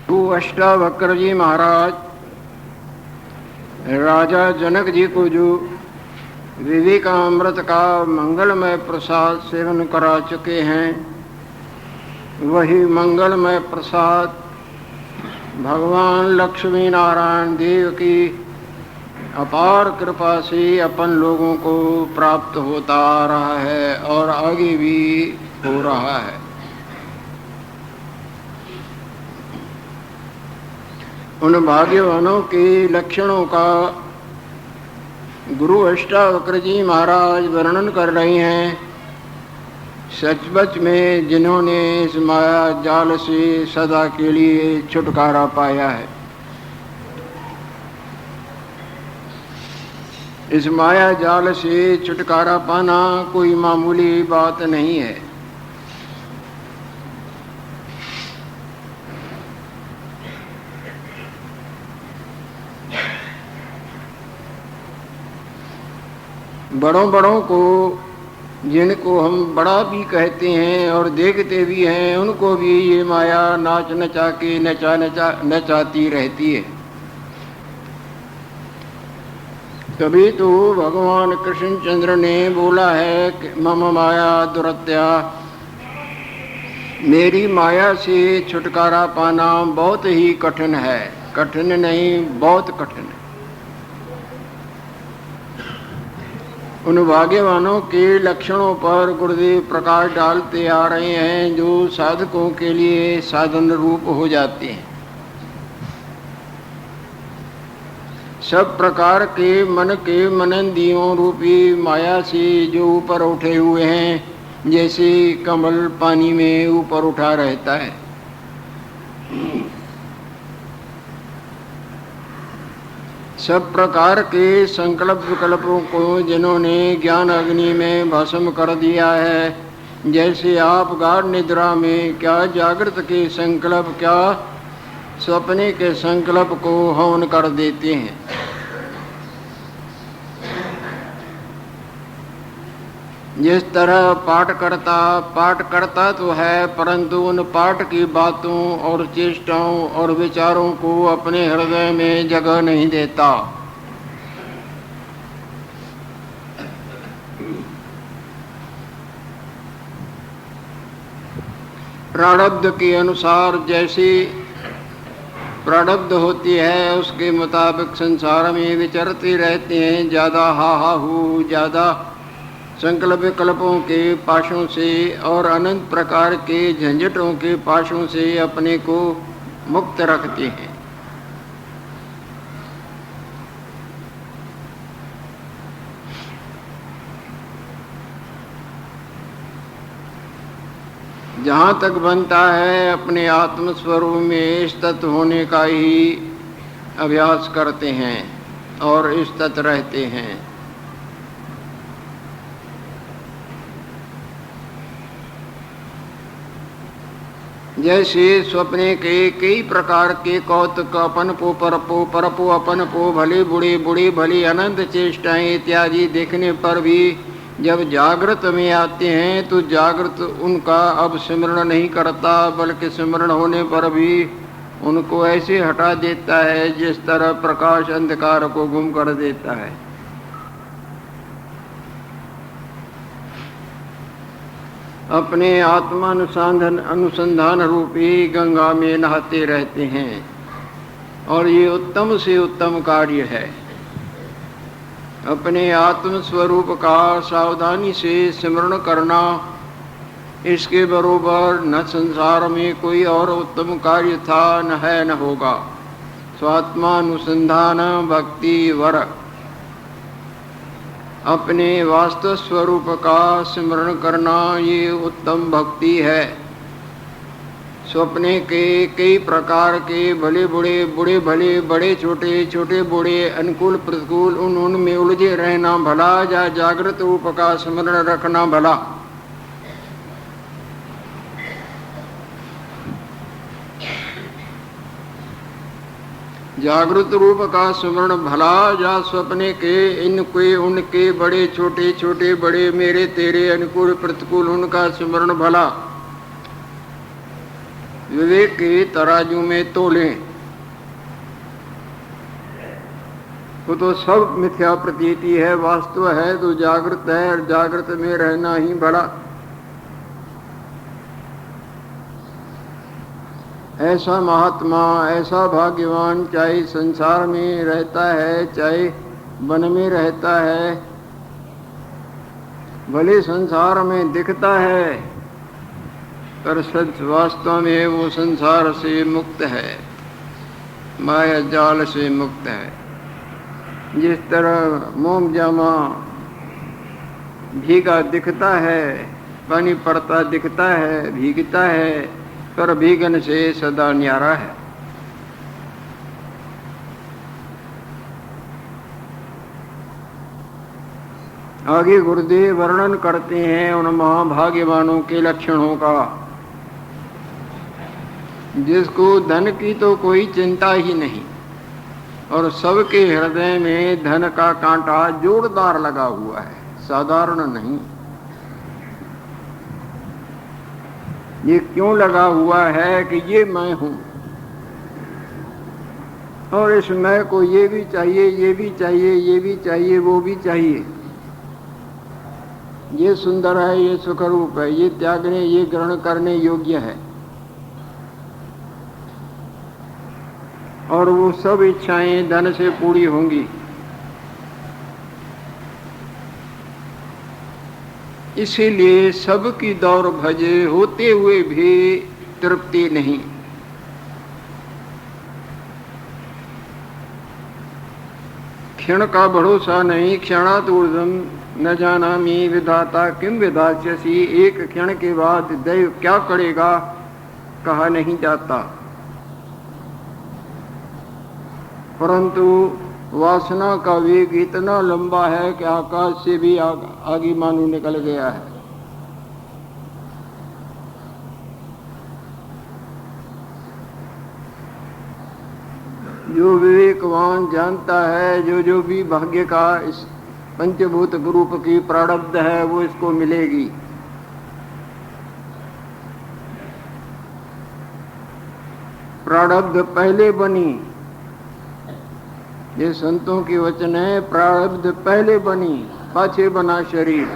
तो अष्टावक्र जी महाराज राजा जनक जी को जो विवेकामृत का मंगलमय प्रसाद सेवन करा चुके हैं, वही मंगलमय प्रसाद भगवान लक्ष्मी नारायण देव की अपार कृपा से अपन लोगों को प्राप्त होता आ रहा है और आगे भी हो रहा है। उन भाग्यवानों के लक्षणों का गुरु अष्टावक्र जी महाराज वर्णन कर रहे हैं। सचमुच में जिन्होंने इस माया जाल से सदा के लिए छुटकारा पाया है। इस माया जाल से छुटकारा पाना कोई मामूली बात नहीं है। बड़ों बड़ों को, जिनको हम बड़ा भी कहते हैं और देखते भी हैं, उनको भी ये माया नाच नचा के नचाती रहती है। तभी तो भगवान कृष्णचंद्र ने बोला है कि मम माया दुरत्या, मेरी माया से छुटकारा पाना बहुत ही कठिन है। कठिन नहीं, बहुत कठिन है। उन भाग्यवानों के लक्षणों पर गुरुदेव प्रकाश डालते आ रहे हैं, जो साधकों के लिए साधन रूप हो जाते हैं। सब प्रकार के मन के मनंदियों रूपी माया से जो ऊपर उठे हुए हैं, जैसे कमल पानी में ऊपर उठा रहता है। सब प्रकार के संकल्प विकल्पों को जिन्होंने ज्ञान अग्नि में भस्म कर दिया है, जैसे आप गाढ़ निद्रा में क्या जागृत के संकल्प, क्या सपने के संकल्प को हवन कर देते हैं। जिस तरह पाठ करता तो है, परंतु उन पाठ की बातों और चेष्टाओं और विचारों को अपने हृदय में जगह नहीं देता। प्रारब्ध के अनुसार जैसी प्रारब्ध होती है, उसके मुताबिक संसार में विचरते रहते हैं। ज़्यादा हा हू, ज़्यादा संकल्प विकल्पों के पाशों से और अनंत प्रकार के झंझटों के पाशों से अपने को मुक्त रखते हैं। जहाँ तक बनता है, अपने आत्मस्वरूप में स्थित होने का ही अभ्यास करते हैं और स्थित रहते हैं। जैसे स्वप्ने के कई प्रकार के कौतुक, अपन पो परपो अपन पो, भले बुढ़े बुढ़े भले अनंत चेष्टाएं इत्यादि देखने पर भी जब जागृत में आते हैं तो जागृत उनका अब स्मरण नहीं करता, बल्कि स्मरण होने पर भी उनको ऐसे हटा देता है जिस तरह प्रकाश अंधकार को गुम कर देता है। अपने आत्मा अनुसंधान रूपी गंगा में नहाते रहते हैं और ये उत्तम से उत्तम कार्य है। अपने आत्म स्वरूप का सावधानी से स्मरण करना, इसके बरोबर न संसार में कोई और उत्तम कार्य था, न है, न होगा। स्वात्मानुसंधान भक्ति वर, अपने वास्तव स्वरूप का स्मरण करना ये उत्तम भक्ति है। स्वप्ने के कई प्रकार के भले बुढ़े भले, बड़े छोटे, छोटे बूढ़े, अनुकूल प्रतिकूल, उनमें उलझे रहना भला, या जागृत रूप का स्मरण रखना भला। जागृत रूप का स्मरण भला, या स्वप्ने के इनके उनके बड़े छोटे, छोटे बड़े, मेरे तेरे, अनुकूल प्रतिकूल, उनका स्मरण भला। विवेक के तराजू में तोलें, वो तो सब मिथ्या प्रतीति है। वास्तव है तो जागृत है, और जागृत में रहना ही बड़ा। ऐसा महात्मा, ऐसा भाग्यवान, चाहे संसार में रहता है चाहे वन में रहता है, भले संसार में दिखता है पर सच वास्तव में वो संसार से मुक्त है, माया जाल से मुक्त है। जिस तरह मोम जामा भीगा दिखता है, पानी पड़ता दिखता है, भीगता है, पर भीगन से सदा न्यारा है। आगे गुरुदेव वर्णन करते हैं उन महाभाग्यवानों के लक्षणों का, जिसको धन की तो कोई चिंता ही नहीं, और सबके हृदय में धन का कांटा जोरदार लगा हुआ है, साधारण नहीं। ये क्यों लगा हुआ है कि ये मैं हूं, और इस मैं को ये भी चाहिए, ये भी चाहिए, ये भी चाहिए, वो भी चाहिए। ये सुंदर है, ये सुखरूप है, ये त्यागने, ये ग्रहण करने योग्य है, और वो सब इच्छाएं धन से पूरी होंगी। इसीलिए सबकी दौड़ भजे होते हुए भी तृप्ति नहीं। क्षण का भरोसा नहीं, क्षणात् ऊर्ध्वं न जानामि विधाता किम विधास्यसि। एक क्षण के बाद दैव क्या करेगा कहा नहीं जाता, परंतु वासना का वेग इतना लंबा है कि आकाश से भी आगे मानो निकल गया है। जो विवेकवान जानता है, जो भी भाग्य का इस पंचभूत रूप की प्रारब्ध है वो इसको मिलेगी। प्रारब्ध पहले बनी, ये संतों की वचन है, प्रारब्ध पहले बनी पाछे बना शरीर।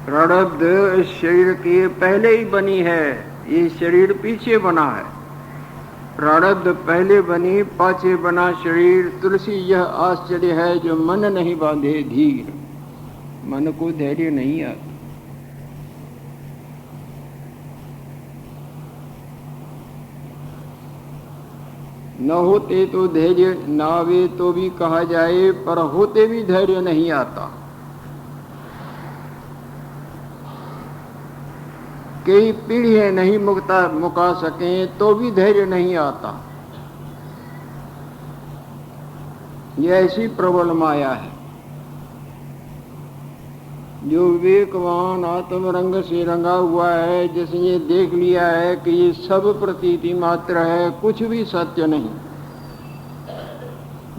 प्रारब्ध इस शरीर की पहले ही बनी है, ये शरीर पीछे बना है। प्रारब्ध पहले बनी पाछे बना शरीर। तुलसी यह आश्चर्य है जो मन नहीं बांधे धीर। मन को धैर्य नहीं आता। न होते तो धैर्य, न आवे तो भी कहा जाए, पर होते भी धैर्य नहीं आता। कई पीढ़ियां नहीं मुका सकें तो भी धैर्य नहीं आता। यह ऐसी प्रबल माया है। जो विवेकवान आत्मरंग से रंगा हुआ है, जिसने देख लिया है कि ये सब प्रतीति मात्र है, कुछ भी सत्य नहीं।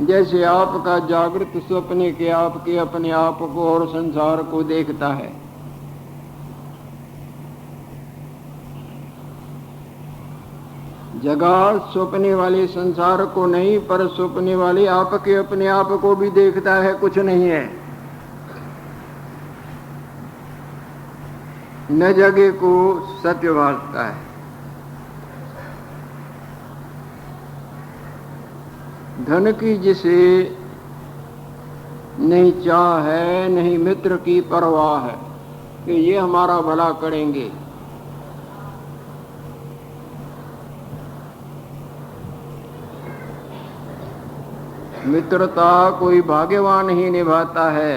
जैसे आपका जागृत स्वप्न के आपके अपने आप को और संसार को देखता है, जगह स्वप्ने वाले संसार को नहीं, पर स्वप्ने वाले आपके अपने आप को भी देखता है, कुछ नहीं है। न जगह को सत्य भासता है। धन की जिसे नहीं चाह है, नहीं मित्र की परवाह है कि ये हमारा भला करेंगे, मित्रता कोई भाग्यवान ही निभाता है।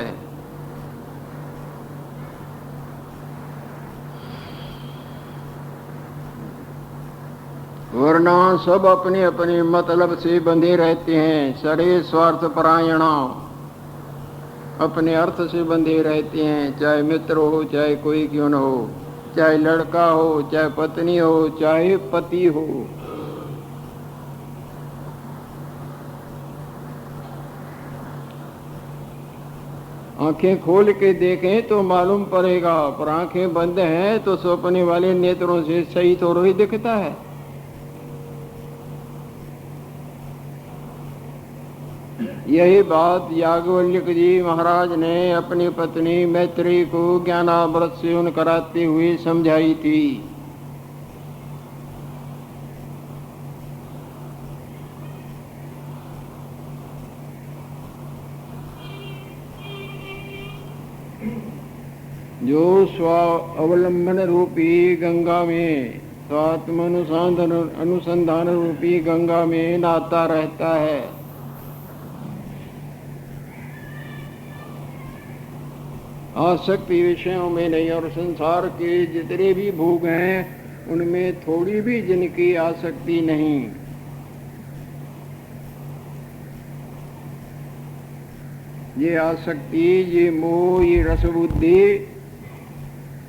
वरना सब अपने अपने मतलब से बंधे रहते हैं। सरे स्वार्थ परायणा, अपने अर्थ से बंधे रहते हैं। चाहे मित्र हो, चाहे कोई क्यों न हो, चाहे लड़का हो, चाहे पत्नी हो, चाहे पति हो। आंखें खोल के देखें तो मालूम पड़ेगा, पर आंखें बंद हैं तो सौंपने वाले नेत्रों से सही तो ही दिखता है। यही बात याज्ञवल्क्य जी महाराज ने अपनी पत्नी मैत्री को ज्ञानामृत सेवन कराते हुए समझाई थी। जो स्वावलंबन रूपी गंगा में, स्वात्म अनुसंधान रूपी गंगा में नहाता रहता है, आसक्ति विषयों में नहीं, और संसार के जितने भी भोग हैं उनमें थोड़ी भी जिनकी आसक्ति नहीं, ये आसक्ति, ये मोह, ये रसबुद्धि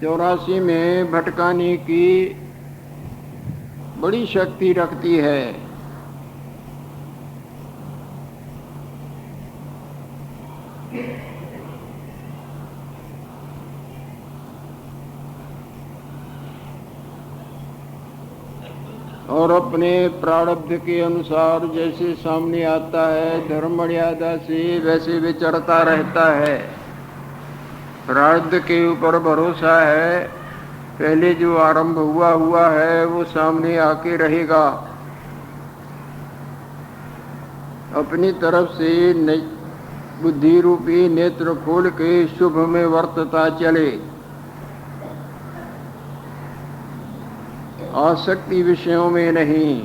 84 में भटकाने की बड़ी शक्ति रखती है। और अपने प्रारब्ध के अनुसार जैसे सामने आता है धर्म मर्यादा से वैसे विचरता रहता है। प्रारब्ध के ऊपर भरोसा है, पहले जो आरंभ हुआ है वो सामने आके रहेगा। अपनी तरफ से बुद्धि रूपी नेत्र खोल के शुभ में वर्तता चले, आसक्ति विषयों में नहीं,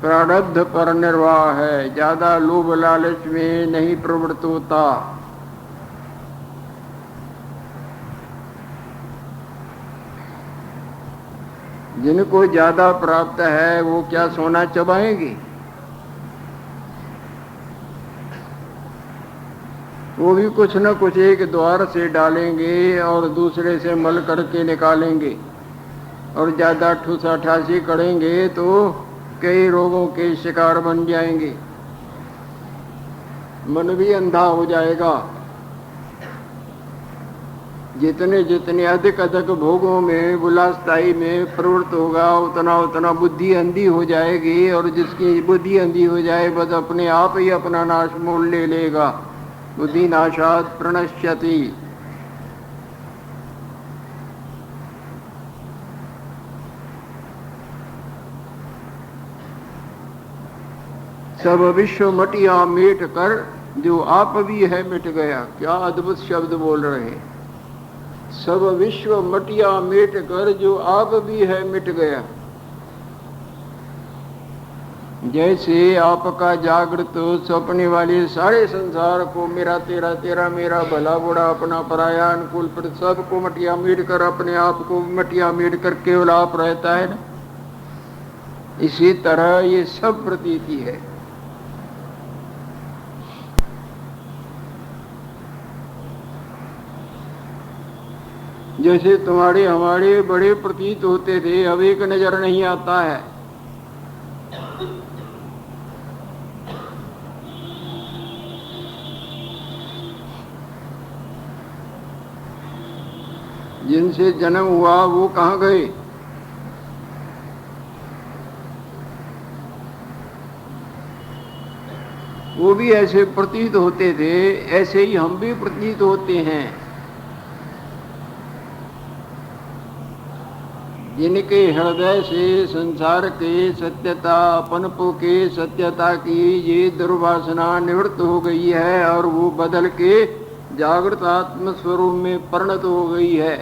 प्रारब्ध पर निर्वाह है, ज्यादा लोभ लालच में नहीं प्रवृत्त होता। जिनको ज्यादा प्राप्त है वो क्या सोना चबाएंगे? वो भी कुछ न कुछ एक द्वार से डालेंगे और दूसरे से मल करके निकालेंगे, और ज्यादा ठूसा ठासी करेंगे तो कई रोगों के शिकार बन जाएंगे, मन भी अंधा हो जाएगा। जितने जितने अधिक अधिक भोगों में विलासताई में प्रवृत्त होगा उतना उतना बुद्धि अंधी हो जाएगी, और जिसकी बुद्धि अंधी हो जाए बस अपने आप ही अपना नाश मोल ले लेगा। बुद्धि नाशात् प्रणश्यति। सब विश्व मटिया मिट कर जो आप भी है मिट गया। क्या अद्भुत शब्द बोल रहे हैं। सब विश्व मटिया मिट कर जो आप भी है मिट गया। जैसे आपका जागृत सपने वाले सारे संसार को मेरा तेरा तेरा मेरा भला बुरा अपना पराया अनुकूल पर सबको मटिया मीट कर अपने आप को मटिया मीट कर केवल आप रहता है ना, इसी तरह ये सब प्रतीति है। जैसे तुम्हारे हमारे बड़े प्रतीत होते थे, अब एक नजर नहीं आता है। जिनसे जन्म हुआ वो कहाँ गए? वो भी ऐसे प्रतीत होते थे, ऐसे ही हम भी प्रतीत होते हैं। जिनके हृदय से संसार के सत्यता अपनपो के सत्यता की ये दुर्वासना निवृत्त हो गई है और वो बदल के जागृत आत्म स्वरूप में परिणत हो गई है।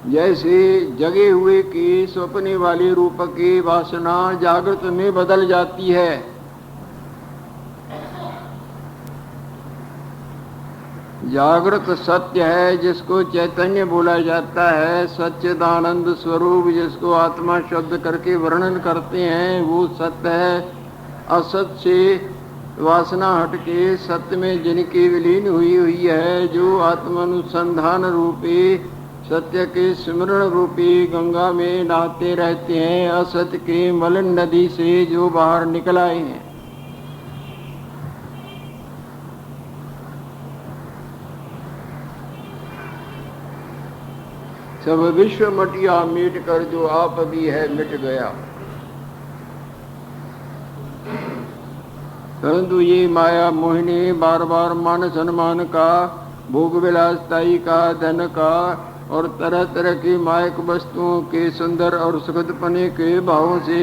जैसे जगे हुए की स्वप्ने वाले रूप की वासना जागृत में बदल जाती है। जागृत सत्य है जिसको चैतन्य बोला जाता है, सच्चिदानंद स्वरूप जिसको आत्मा शब्द करके वर्णन करते हैं, वो सत्य है। असत से वासना हटके सत्य में जिनकी विलीन हुई है, जो आत्मानुसंधान रूपी सत्य के सिमरण रूपी गंगा में नहाते रहते हैं, असत्य के मलिन नदी से जो बाहर निकल आए हैं। सब विश्व मटिया मिट कर जो आप भी है मिट गया। परंतु ये माया मोहिनी बार बार मान सम्मान का, भोग विलासताई का, धन का और तरह तरह की मायक वस्तुओं के सुंदर और सुखदपने के भावों से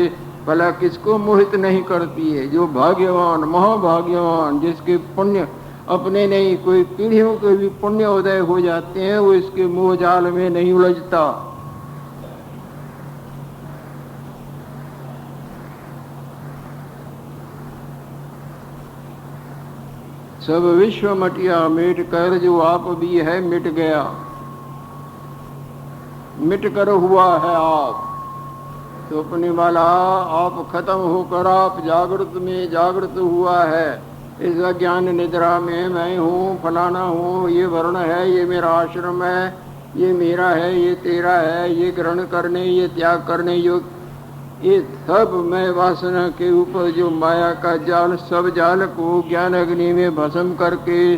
भला किसको मोहित नहीं करती है। जो भाग्यवान महाभाग्यवान जिसके पुण्य अपने नहीं कोई पीढ़ियों के भी पुण्य उदय हो जाते हैं, वो इसके मोह जाल में नहीं उलझता। सब विश्व मटिया मिट कर जो आप भी है मिट गया। मिट कर हुआ है आप सोपने वाला, आप खत्म होकर आप जागृत में जागृत हुआ है। इस अज्ञान निद्रा में मैं हूँ, फलाना हूँ, ये वर्ण है, ये मेरा आश्रम है, ये मेरा है, ये तेरा है, ये ग्रहण करने ये त्याग करने योग, ये सब मैं वासना के ऊपर जो माया का जाल, सब जाल को ज्ञान अग्नि में भस्म करके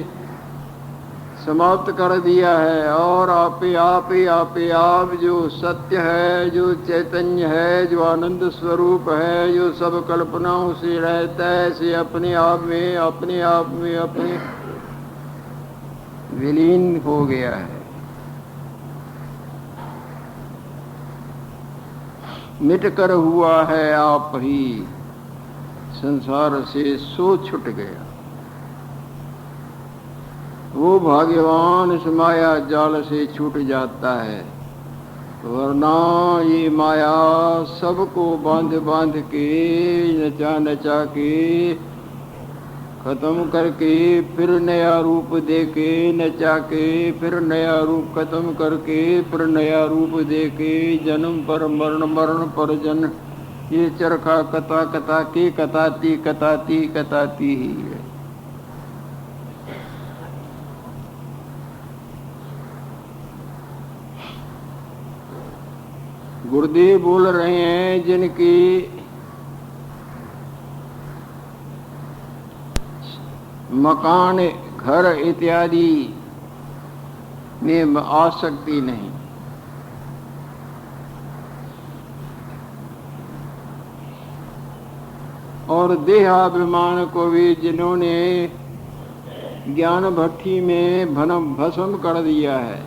समाप्त कर दिया है। और आप जो सत्य है, जो चैतन्य है, जो आनंद स्वरूप है, जो सब कल्पनाओं से रहता है, से अपने आप में अपने विलीन हो गया है। मिट कर हुआ है आप ही संसार से सो छूट गया। वो भाग्यवान इस माया जाल से छूट जाता है, वरना ये माया सबको बांध बांध के नचा नचा के खत्म करके फिर नया रूप दे के नचा के फिर नया रूप खत्म करके फिर नया रूप दे के जन्म पर मरण मरण पर जन्म, ये चरखा कता कता के कताती ही है। गुरुदेव बोल रहे हैं जिनकी मकान घर इत्यादि में आसक्ति नहीं, और देहाभिमान को भी जिन्होंने ज्ञान भट्टी में भस्म कर दिया है।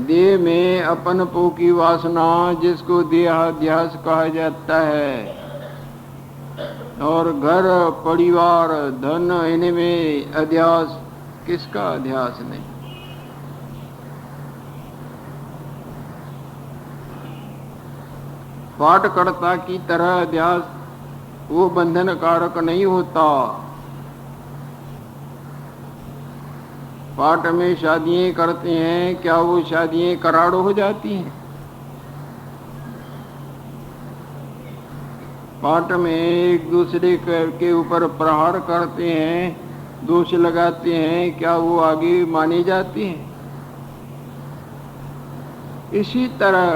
देह में अपनपो की वासना जिसको देहाध्यास कहा जाता है, और घर परिवार धन इनमें अध्यास, किसका अध्यास नहीं। पाठकर्ता की तरह अध्यास वो बंधन कारक नहीं होता। पाठ में शादियां करते हैं, क्या वो शादियां कराड़ हो जाती हैं? पाठ में एक दूसरे के ऊपर प्रहार करते हैं, दोष लगाते हैं, क्या वो आगे मानी जाती हैं? इसी तरह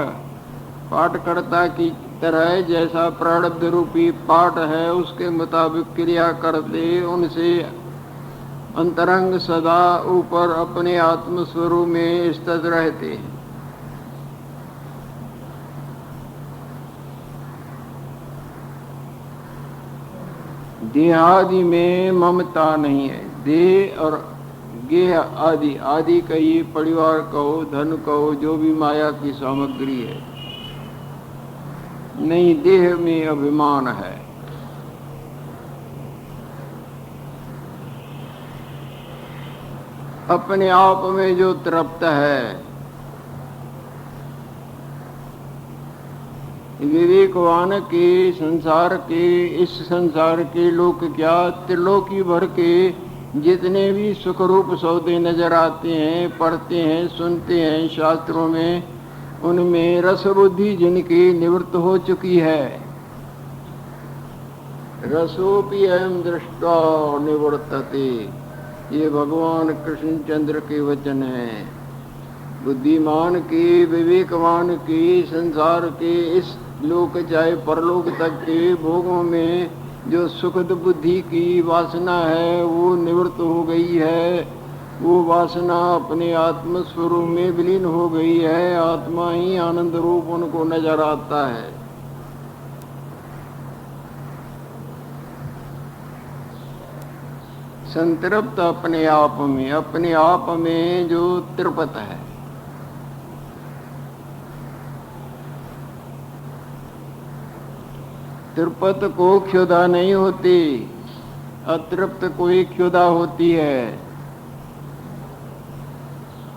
पाठकर्ता की तरह जैसा प्रारब्ध रूपी पाठ है उसके मुताबिक क्रिया करते, उनसे अंतरंग सदा ऊपर अपने आत्म स्वरूप में स्थित रहते हैं। देहादि में ममता नहीं है। देह और गेह आदि, आदि कहिए, परिवार कहो, धन कहो, जो भी माया की सामग्री है, नहीं, देह में अभिमान है। अपने आप में जो तृप्त है, विवेकवान के संसार के, इस संसार के लोक क्या त्रिलोकी भर के जितने भी सुख रूप सौदे नजर आते हैं, पढ़ते हैं, सुनते हैं शास्त्रों में, उनमें रस बुद्धि जिनकी निवृत्त हो चुकी है, रसोपि अयं दृष्टा निवर्तते, ये भगवान कृष्णचंद्र के वचन हैं। बुद्धिमान की, विवेकवान की, संसार के इस लोक चाहे परलोक तक के भोगों में जो सुखद बुद्धि की वासना है वो निवृत्त हो गई है। वो वासना अपने आत्म स्वरूप में विलीन हो गई है। आत्मा ही आनंद रूप उनको नजर आता है। संतृप्त अपने आप में जो तृप्त है। तृप्त को क्षुधा नहीं होती, अतृप्त को ही क्षुधा होती है।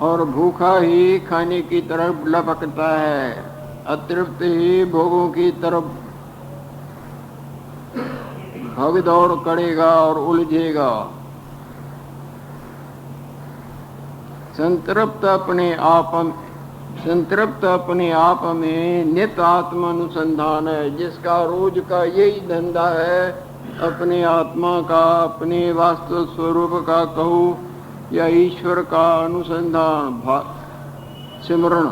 और भूखा ही खाने की तरफ लपकता है, अतृप्त ही भोगों की तरफ भगदौड़ करेगा और उलझेगा। संतृप्त अपने आप में नित्य आत्मानुसंधान है, जिसका रोज का यही धंधा है। अपने आत्मा का, अपने वास्तव स्वरूप का कहूँ या ईश्वर का अनुसंधान, सिमरण।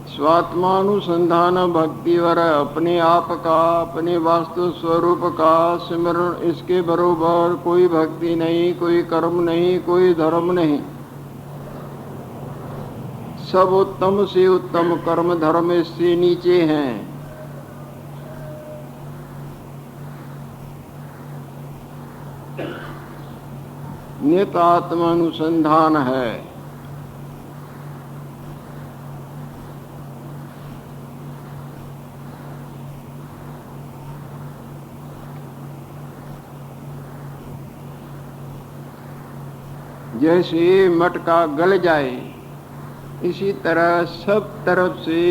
स्वात्मानुसंधान भक्तिवर, अपने आप का, अपने वास्तु स्वरूप का सिमरण। इसके बरोबर कोई भक्ति नहीं, कोई कर्म नहीं, कोई धर्म नहीं। सब उत्तम से उत्तम कर्म धर्म इससे नीचे हैं। नित आत्मानुसंधान है। जैसे मटका गल जाए, इसी तरह सब तरफ से,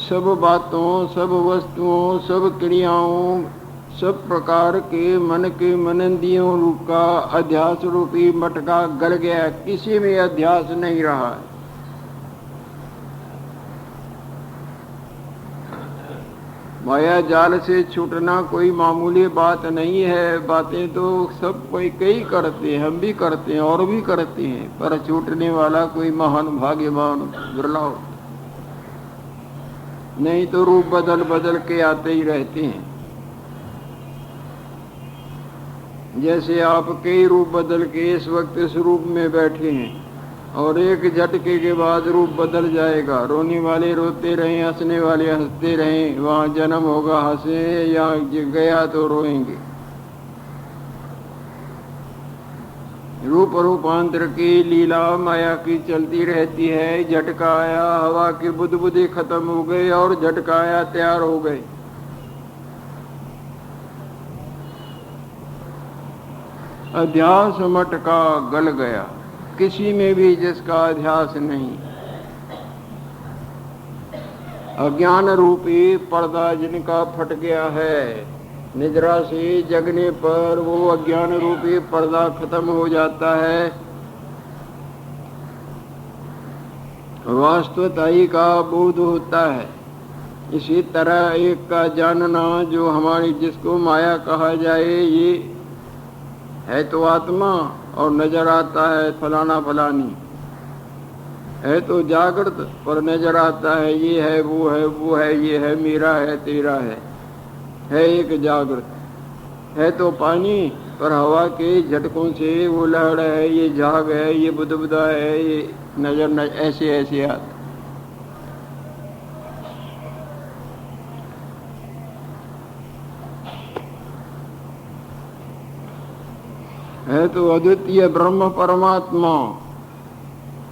सब बातों, सब वस्तुओं, सब क्रियाओं, सब प्रकार के मन के मनंदियों रूप का अध्यास रूपी मटका गल गया। किसी में अध्यास नहीं रहा है। माया जाल से छूटना कोई मामूली बात नहीं है। बातें तो सब कोई कई करते हैं, हम भी करते हैं और भी करते हैं, पर छूटने वाला कोई महान भाग्यवान दुर्लभ। नहीं तो रूप बदल बदल के आते ही रहते हैं। जैसे आप कई रूप बदल के इस वक्त इस रूप में बैठे हैं और एक झटके के बाद रूप बदल जाएगा। रोने वाले रोते रहें, हंसने वाले हंसते रहें। वहाँ जन्म होगा हंसे, या गया तो रोएंगे। रूप रूपांतर की लीला माया की चलती रहती है। झटका आया, हवा की बुदबुदी खत्म हो गई और झटका आया, तैयार हो गए। अध्यास मटका गल गया, किसी में भी जिसका अध्यास नहीं। अज्ञान रूपी पर्दा जिनका फट गया है, निद्रा से जगने पर वो अज्ञान रूपी पर्दा खत्म हो जाता है। वास्तवताई का बोध होता है। इसी तरह एक का जानना, जो हमारी जिसको माया कहा जाए, ये है तो आत्मा और नजर आता है फलाना फलानी। है तो जागृत पर नजर आता है ये है, वो है, वो है, ये है, मेरा है, तेरा है एक जागृत। है तो पानी पर हवा के झटकों से वो लहड़ है, ये झाग है, ये बुदबुदा है, ये नजर ऐसे ऐसे आता। है तो अद्वितीय ब्रह्म परमात्मा,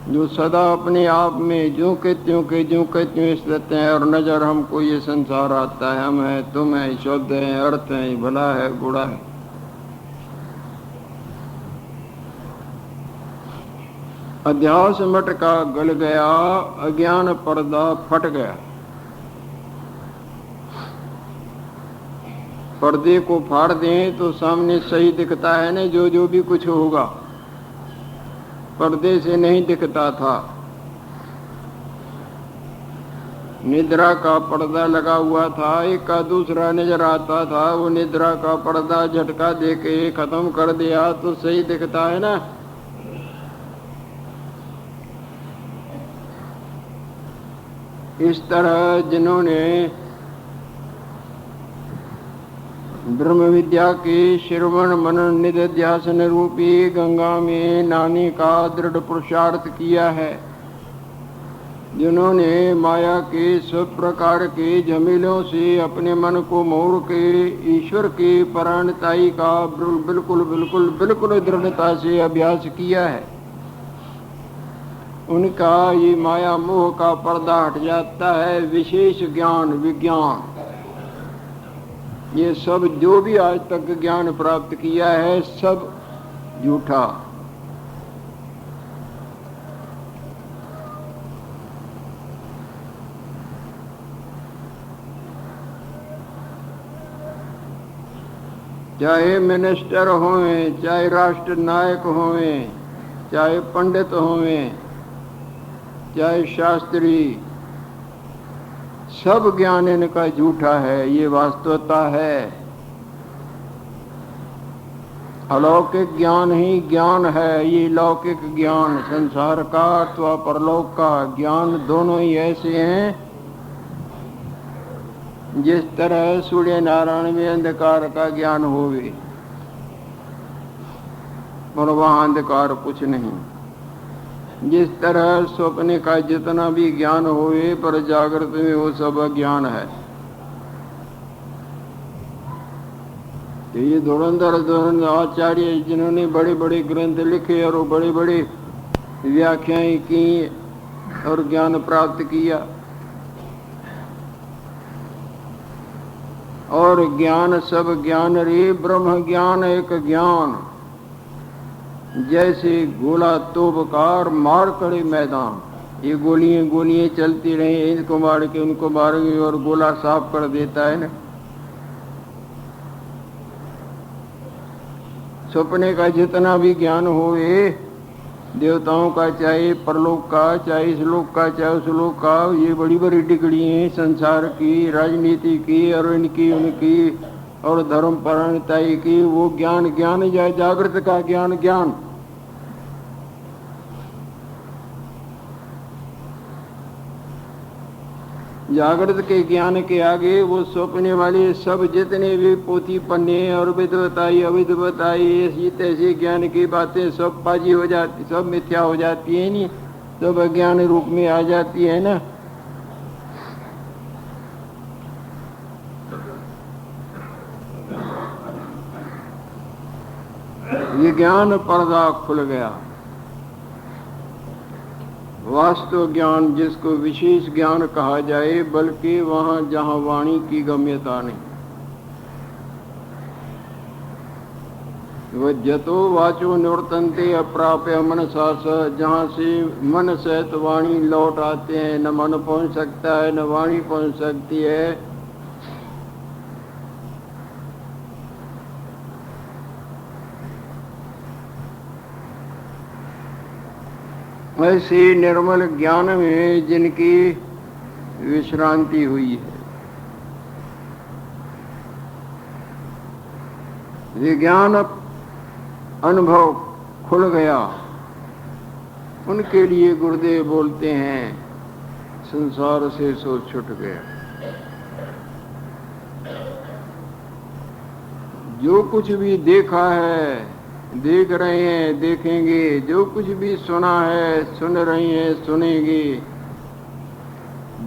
जो सदा अपने आप में जो के त्यों स्थित है। और नजर हमको ये संसार आता है, हम है, तुम है, शब्द है, अर्थ है, भला है, बुरा है। अध्यास मटका गल गया, अज्ञान पर्दा फट गया। पर्दे को फाड़ दें तो सामने सही दिखता है ना, जो भी कुछ होगा। पर्दे से नहीं दिखता था। निद्रा का पर्दा लगा हुआ था, एक का दूसरा नजर आता था। वो निद्रा का पर्दा झटका देके खत्म कर दिया तो सही दिखता है ना। इस तरह जिन्होंने ब्रह्म विद्या के श्रवण मनन निधिध्यासन रूपी गंगा में नहाने का दृढ़ पुरुषार्थ किया है, जिन्होंने माया के सब प्रकार के झमेलों से अपने मन को मोड़ के ईश्वर के परायणताई का बिल्कुल बिल्कुल बिल्कुल दृढ़ता से अभ्यास किया है, उनका ये माया मोह का पर्दा हट जाता है। विशेष ज्ञान विज्ञान ये सब जो भी आज तक ज्ञान प्राप्त किया है सब झूठा। चाहे मिनिस्टर होवें, चाहे राष्ट्र नायक होवें, चाहे पंडित होवें, चाहे शास्त्री, सब ज्ञान इनका झूठा है, ये वास्तवता है। अलौकिक ज्ञान ही ज्ञान है, ये लौकिक ज्ञान संसार का अथवा परलोक का ज्ञान दोनों ही ऐसे हैं जिस तरह सूर्य नारायण में अंधकार का ज्ञान होवे और वहां अंधकार कुछ नहीं, जिस तरह स्वप्न का जितना भी ज्ञान होवे पर जागृत में वो सब अज्ञान है। तो ये धुरंधर आचार्य जिन्होंने बड़े बड़े ग्रंथ लिखे और बड़े बड़े व्याख्याएं की और ज्ञान प्राप्त किया, और ज्ञान सब ज्ञान रे ब्रह्म ज्ञान एक ज्ञान, जैसे गोला तोबकार मार करे मैदान। ये गोलियां चलती रही, इनको मार के उनको मारेंगे और गोला साफ कर देता है ना। सपने का जितना भी ज्ञान होवे, देवताओं का चाहे परलोक का, चाहे इस लोक का, चाहे उस लोक का, ये बड़ी बड़ी डिग्री हैं संसार की, राजनीति की और इनकी उनकी और धर्म परायणताई की, वो ज्ञान ज्ञान जाए जागृत का ज्ञान ज्ञान। जागृत के ज्ञान के आगे वो सौंपने वाले सब जितने भी पोथी पन्ने और विध बताई अविध बताई ऐसी तैसी ज्ञान की बातें सब पाजी हो जाती, सब मिथ्या हो जाती है, नहीं सब अज्ञान रूप में आ जाती है ना। ये ज्ञान पर्दा खुल गया। वास्तव ज्ञान जिसको विशेष ज्ञान कहा जाए, बल्कि वहां जहां वाणी की गम्यता नहीं, वह जतो वाचो निवर्तन्ते अप्राप्य मनसा स, जहां से मन सहित वाणी लौट आते हैं, न मन पहुंच सकता है न वाणी पहुंच सकती है। ऐसे निर्मल ज्ञान में जिनकी विश्रांति हुई है, विज्ञान अनुभव खुल गया, उनके लिए गुरुदेव बोलते हैं संसार से सो छूट गया। जो कुछ भी देखा है, देख रहे हैं, देखेंगे, जो कुछ भी सुना है, सुन रहे हैं, सुनेंगे,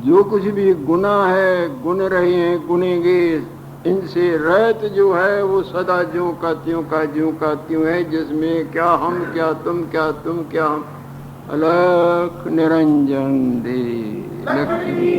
जो कुछ भी गुना है, गुन रहे हैं, गुनेंगे, इनसे रहित जो है वो सदा ज्यों का त्यों है, जिसमें क्या हम क्या तुम क्या तुम क्या हम, अलख निरंजन दे लक्ष्मी।